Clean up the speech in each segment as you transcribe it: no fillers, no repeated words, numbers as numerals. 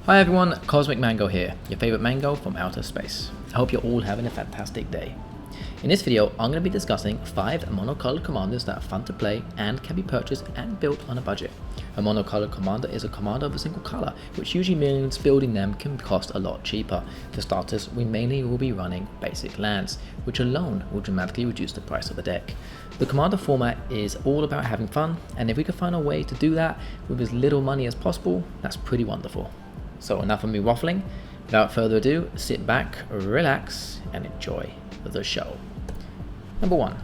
Hi everyone, Cosmic Mango here, your favorite mango from outer space. I hope you're all having a fantastic day. In this video, I'm going to be discussing 5 monocolored commanders that are fun to play and can be purchased and built on a budget. A monocolored commander is a commander of a single color, which usually means building them can cost a lot cheaper. For starters, we mainly will be running basic lands, which alone will dramatically reduce the price of the deck. The commander format is all about having fun, and if we can find a way to do that with as little money as possible, that's pretty wonderful. So enough of me waffling. Without further ado, sit back, relax, and enjoy the show. Number 1.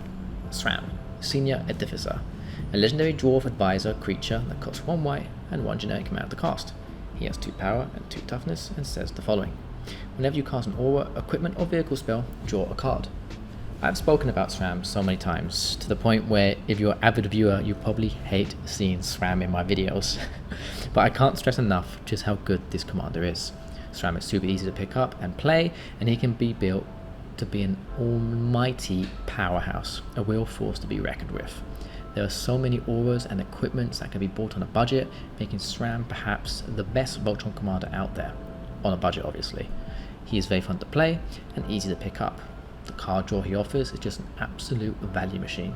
Sram, Senior Edificer, a legendary dwarf advisor creature that costs 1 white and 1 generic amount to cast. He has 2 power and 2 toughness and says the following. Whenever you cast an aura, equipment or vehicle spell, draw a card. I've spoken about Sram so many times, to the point where if you're an avid viewer, you probably hate seeing Sram in my videos. But I can't stress enough just how good this commander is. Sram is super easy to pick up and play, and he can be built to be an almighty powerhouse, a real force to be reckoned with. There are so many auras and equipments that can be bought on a budget, making Sram perhaps the best Voltron commander out there. On a budget, obviously. He is very fun to play and easy to pick up. The card draw he offers is just an absolute value machine,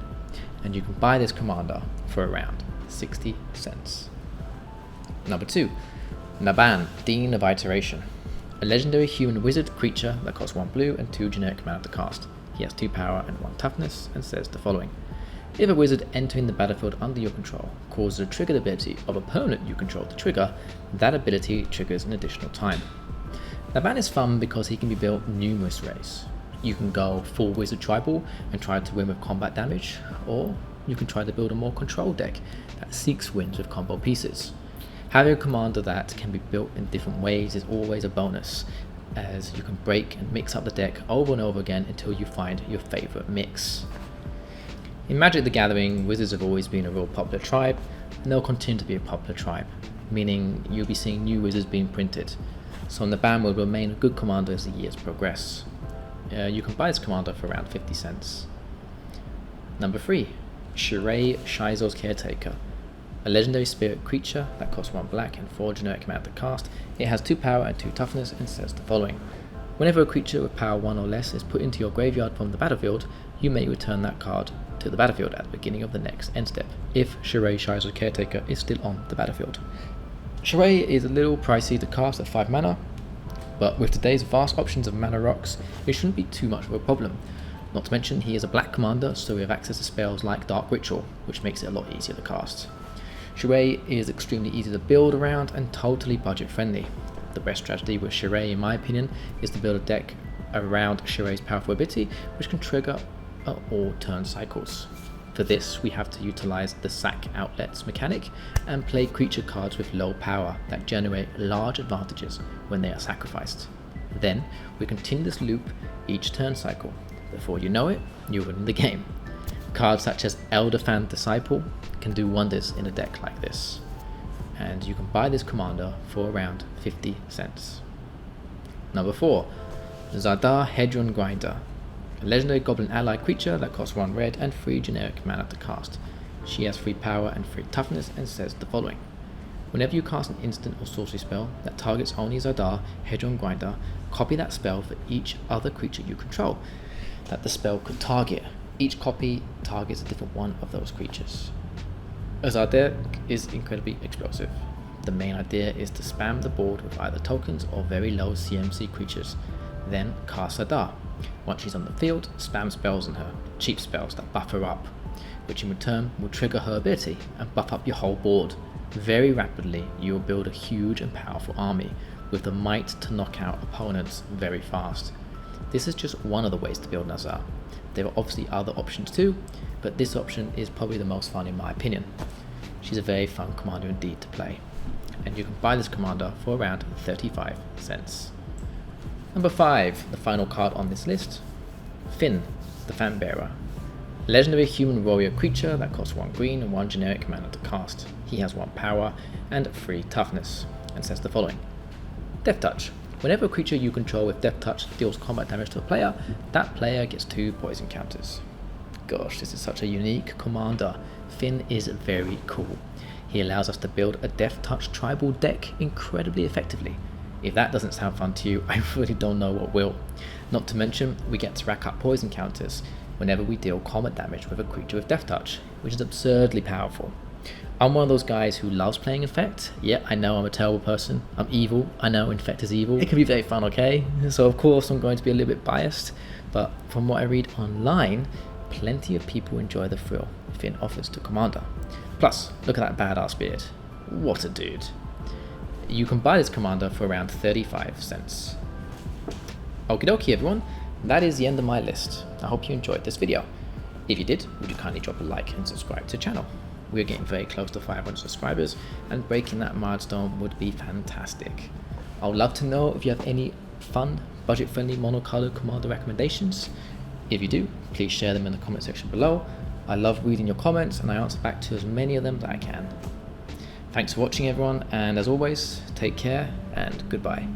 and you can buy this commander for around 60 cents. Number 2. Nanban Dean of Iteration, a legendary human wizard creature that costs 1 blue and 2 generic mana to cast. He has 2 power and 1 toughness and says the following. If a wizard entering the battlefield under your control causes a triggered ability of a opponent you control to trigger, that ability triggers an additional time. Naban is fun because he can be built numerous ways. You can go full wizard tribal and try to win with combat damage, or you can try to build a more controlled deck that seeks wins with combo pieces. Having a commander that can be built in different ways is always a bonus, as you can break and mix up the deck over and over again until you find your favourite mix. In Magic the Gathering, wizards have always been a real popular tribe, and they'll continue to be a popular tribe, meaning you'll be seeing new wizards being printed, so Naban will remain a good commander as the years progress. You can buy this commander for around 50 cents. Number 3. Shirei, Shizo's Caretaker, a legendary spirit creature that costs 1 black and 4 generic amount to cast. It has 2 power and 2 toughness and says the following. Whenever a creature with power 1 or less is put into your graveyard from the battlefield, you may return that card to the battlefield at the beginning of the next end step, if Shirei, Shizo's Caretaker is still on the battlefield. Shirei is a little pricey to cast at 5 mana, but with today's vast options of mana rocks, it shouldn't be too much of a problem. Not to mention he is a black commander, so we have access to spells like Dark Ritual, which makes it a lot easier to cast. Shirei is extremely easy to build around and totally budget friendly. The best strategy with Shirei, in my opinion, is to build a deck around Shirei's powerful ability, which can trigger all turn cycles. For this, we have to utilize the sack outlets mechanic and play creature cards with low power that generate large advantages when they are sacrificed. Then, we continue this loop each turn cycle. Before you know it, you're winning the game. Cards such as Elder Fan Disciple can do wonders in a deck like this, and you can buy this commander for around 50 cents. Number 4. Zada Hedron Grinder, a legendary goblin ally creature that costs 1 red and 3 generic mana to cast. She has 3 power and 3 toughness and says the following. Whenever you cast an instant or sorcery spell that targets only Zada Hedron Grinder, copy that spell for each other creature you control that the spell could target. Each copy targets a different one of those creatures. As our deck is incredibly explosive, the main idea is to spam the board with either tokens or very low CMC creatures, then cast Zada. Once she's on the field, spam spells on her, cheap spells that buff her up, which in return will trigger her ability and buff up your whole board. Very rapidly, you will build a huge and powerful army with the might to knock out opponents very fast. This is just one of the ways to build Nazar. There are obviously other options too, but this option is probably the most fun in my opinion. She's a very fun commander indeed to play, and you can buy this commander for around 35 cents. Number 5, the final card on this list, Fynn, the Fangbearer, legendary human warrior creature that costs 1 green and 1 generic mana to cast. He has 1 power and 3 toughness, and says the following. Death Touch. Whenever a creature you control with Death Touch deals combat damage to a player, that player gets 2 poison counters. Gosh, this is such a unique commander. Fynn is very cool. He allows us to build a Death Touch tribal deck incredibly effectively. If that doesn't sound fun to you, I really don't know what will. Not to mention, we get to rack up poison counters whenever we deal combat damage with a creature with Death Touch, which is absurdly powerful. I'm one of those guys who loves playing Infect. Yeah, I know I'm a terrible person. I'm evil. I know Infect is evil. It can be very fun, okay? So of course I'm going to be a little bit biased, but from what I read online, plenty of people enjoy the thrill Fynn offers to Commander. Plus, look at that badass beard. What a dude. You can buy this Commander for around 35 cents. Okie dokie everyone, that is the end of my list. I hope you enjoyed this video. If you did, would you kindly drop a like and subscribe to the channel? We're getting very close to 500 subscribers, and breaking that milestone would be fantastic. I would love to know if you have any fun, budget-friendly monocolored Commander recommendations. If you do, please share them in the comment section below. I love reading your comments, and I answer back to as many of them that I can. Thanks for watching everyone, and as always, take care and goodbye.